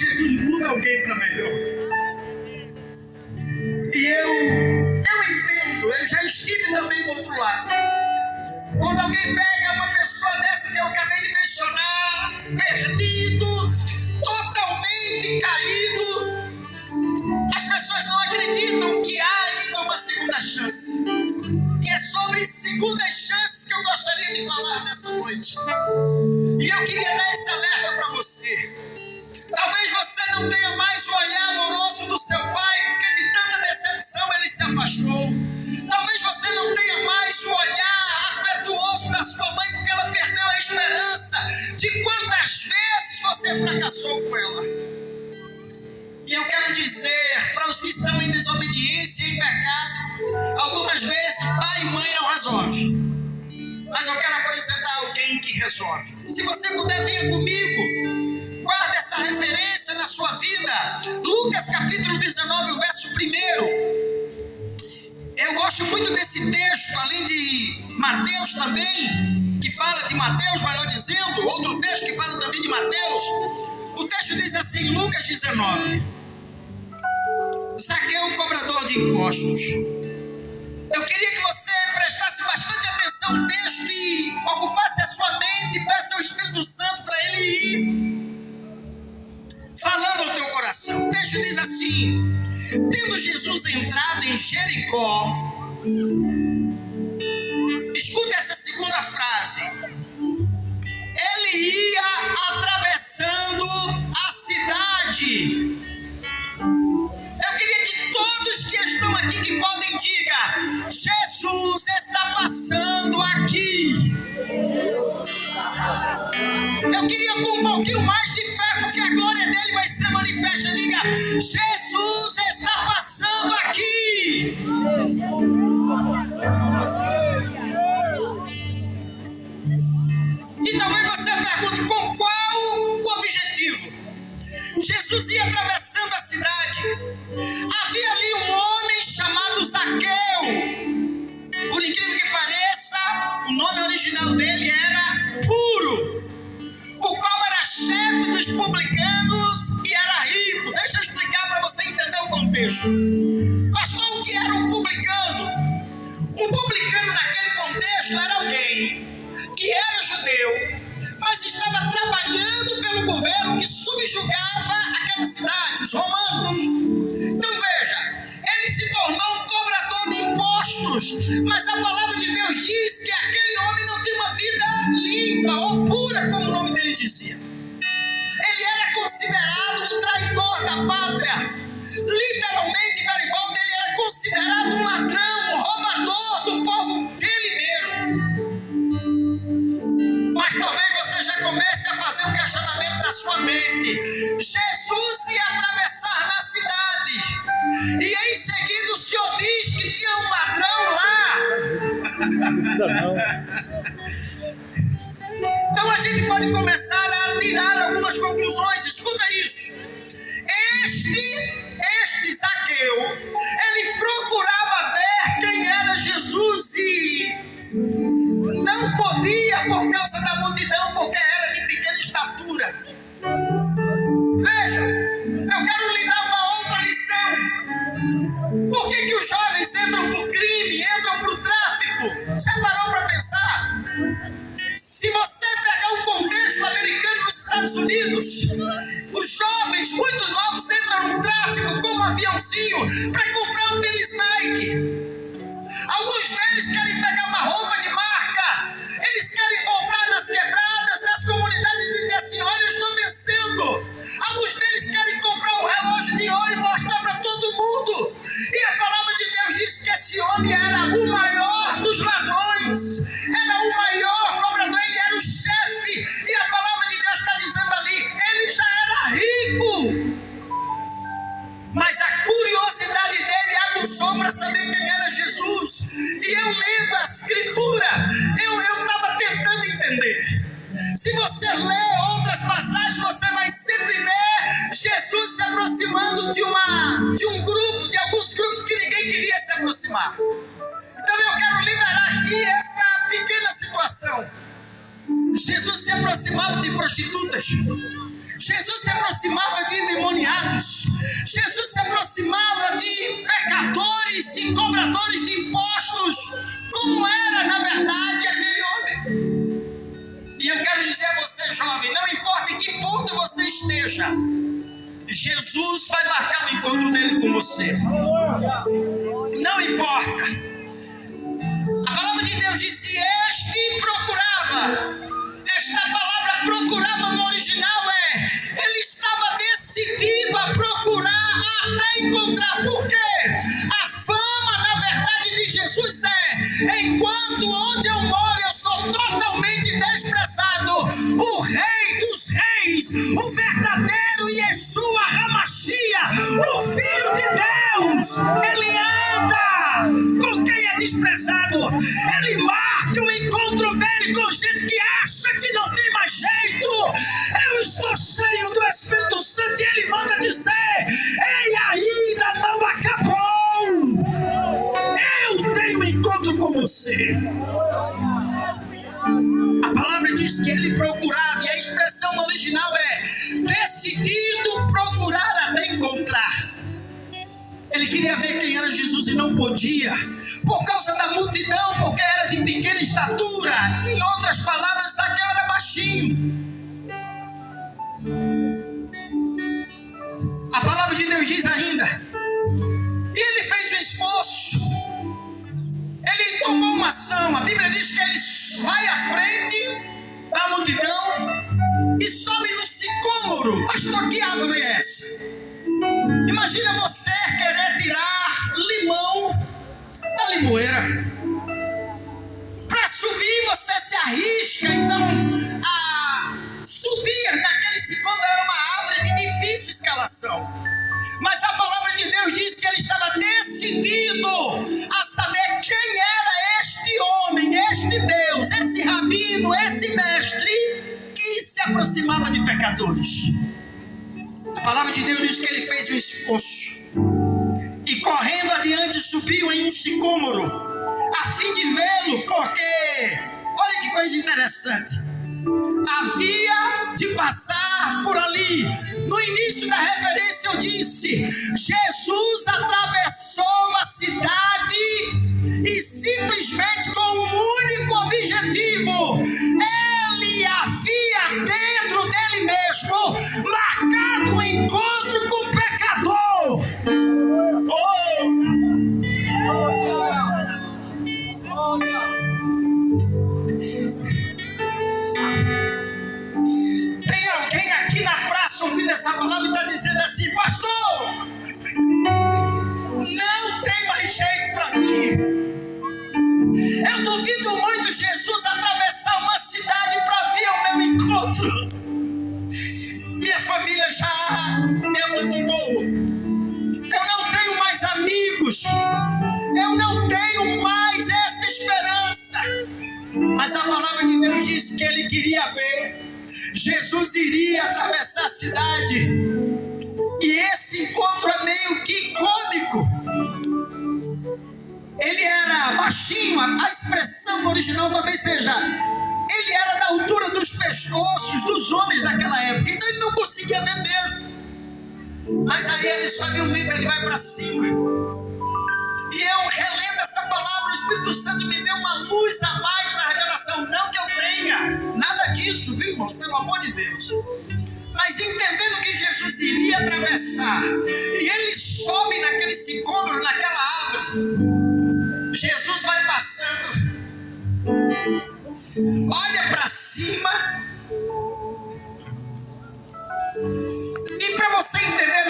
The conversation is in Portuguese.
Jesus muda alguém para melhor. E eu entendo, eu já estive também do outro lado. Quando alguém pega uma pessoa dessa que eu acabei de mencionar, perdido, totalmente caído, as pessoas não acreditam que há ainda uma segunda chance. E é sobre segundas chances que eu gostaria de falar nessa noite. E eu queria dar esse alerta para você. Talvez você não tenha mais o olhar amoroso do seu pai, porque de tanta decepção ele se afastou. Talvez você não tenha mais o olhar afetuoso da sua mãe, porque ela perdeu a esperança de quantas vezes você fracassou com ela. E eu quero dizer para os que estão em desobediência e em pecado, algumas vezes pai e mãe não resolve. Mas eu quero apresentar alguém que resolve. Se você puder, venha comigo. Guarda essa referência na sua vida. Lucas capítulo 19, o verso 1. Eu gosto muito desse texto, além de Mateus também, que fala de Mateus, melhor dizendo, outro texto que fala também de Mateus. O texto diz assim, Lucas 19. Zaqueu, cobrador de impostos. Eu queria que você prestasse bastante atenção no texto e ocupasse a sua mente e peça ao Espírito Santo para ele ir falando ao teu coração. O texto diz assim: tendo Jesus entrado em Jericó, escuta essa segunda frase, ele ia atravessando a cidade. Eu queria que todos que estão aqui que podem digam: Jesus está passando aqui. Eu queria com um pouquinho mais de fé, porque a glória dele vai ser manifesta. Diga: Jesus está passando aqui. E talvez você pergunte com qual o objetivo. Jesus ia atravessando a cidade. Havia ali um homem chamado Zaqueu. Por incrível que pareça, o nome original dele era Puro, o qual era chefe dos publicanos e era rico. Deixa eu explicar para você entender o contexto. Pastor, o que era um publicano? Um publicano naquele contexto era alguém que era judeu, mas estava trabalhando pelo governo que subjugava aquela cidade, os romanos. Então veja, ele se tornou um cobrador de impostos, mas a palavra de Deus diz que aquele homem não tem uma vida limpa ou pura, como o nome dele dizia. Ele era considerado um traidor da pátria. Literalmente, Garibaldi, ele era considerado um ladrão, um roubador do povo dele mesmo. Mas talvez você já comece a fazer um questionamento na sua mente. Jesus ia atravessar na cidade e em seguida o Senhor diz que tinha um ladrão lá. Então a gente pode começar a tirar algumas conclusões. Escuta isso. Este Zaqueu, ele procurava ver quem era Jesus e não podia por causa da multidão, porque era de pequena estatura. Veja, eu quero lhe dar uma outra lição. Por que os jovens entram para o crime, entram para o tráfico? Já parou para pensar? Se você pegar um contexto americano nos Estados Unidos, os jovens, muito novos, entram no tráfico com um aviãozinho para comprar um tênis Nike. Alguns deles querem pegar uma roupa de marca, eles querem voltar nas quebradas, nas comunidades e dizer assim: olha, eu estou vencendo. Alguns deles querem comprar um relógio de ouro e mostrar para todo mundo. E a palavra de Deus diz que esse homem era o maior dos ladrões, era o maior cobrador, ele era o chefe. E a palavra de Deus está dizendo ali, ele já era rico. Mas a curiosidade dele aguçou para saber quem era Jesus. E eu lendo a escritura, eu estava tentando entender. Se você lê outras passagens, você vai sempre ver Jesus se aproximando de um grupo, de alguns grupos que ninguém queria se aproximar. Então eu quero liberar aqui essa pequena situação. Jesus se aproximava de prostitutas. Jesus se aproximava de endemoniados. Jesus se aproximava de pecadores e cobradores de impostos, como era, na verdade, aquele homem. E eu quero dizer a você, jovem, não importa em que ponto você esteja, Jesus vai marcar o encontro dele com você. Não importa. A palavra de Deus diz: se este procurava. Esta palavra procurava no original ele estava decidido a procurar até encontrar. Por quê? A fama, na verdade, de Jesus enquanto onde eu moro eu sou totalmente desprezado, o Rei dos Reis, o verdadeiro Yeshua HaMashiach, o Filho de Deus, ele anda com quem é desprezado. Ele marca o encontro dele com gente que acha que não tem mais jeito. Eu estou cheio do Espírito Santo e ele manda dizer: ei, ainda não acabou. Eu tenho encontro com você. A palavra diz que ele procurava, e a expressão original decidido procurar até encontrar. Ele queria ver quem era Jesus e não podia, por causa da multidão, porque era de pequena estatura. Em outras palavras, Zaqueu era baixinho. A palavra de Deus diz ainda, e ele fez um esforço, ele tomou uma ação. A Bíblia diz que ele vai à frente da multidão e sobe no sicômoro. Pastor, que árvore é essa? Imagina você querer tirar limão da limoeira. Para subir você se arrisca, então a subir naquele sicômoro era uma árvore de difícil escalação. Mas a palavra de Deus diz que ele estava decidido a saber quem era este homem, este Deus, esse rabino, esse mestre que se aproximava de pecadores. A palavra de Deus diz que ele fez um esforço e correndo adiante subiu em um sicômoro a fim de vê-lo, porque olha que coisa interessante, havia de passar por ali. No início da referência eu disse: Jesus atravessou a cidade e simplesmente com um único objetivo. Ele havia dentro dele mesmo marcado um encontro com o pecador. Tem alguém aqui na praça ouvindo essa palavra e está dizendo assim: pastor, não tem mais jeito para mim. Eu duvido muito Jesus atravessar uma cidade para vir ao meu encontro. Minha família já me abandonou. Eu não tenho mais amigos. Eu não tenho mais essa esperança. Mas a palavra de Deus diz que ele queria ver. Jesus iria atravessar a cidade. E esse encontro é meio que cômico. Ele era baixinho, a expressão original talvez seja, ele era da altura dos pescoços dos homens daquela época, então ele não conseguia ver mesmo. Mas aí ele sobe um nível, ele vai para cima. E eu relendo essa palavra, o Espírito Santo me deu uma luz a mais na revelação. Não que eu tenha nada disso, viu, irmãos? Pelo amor de Deus. Mas entendendo que Jesus iria atravessar, e ele sobe naquele sicômoro, naquela árvore. Jesus vai passando, olha para cima, e para você entender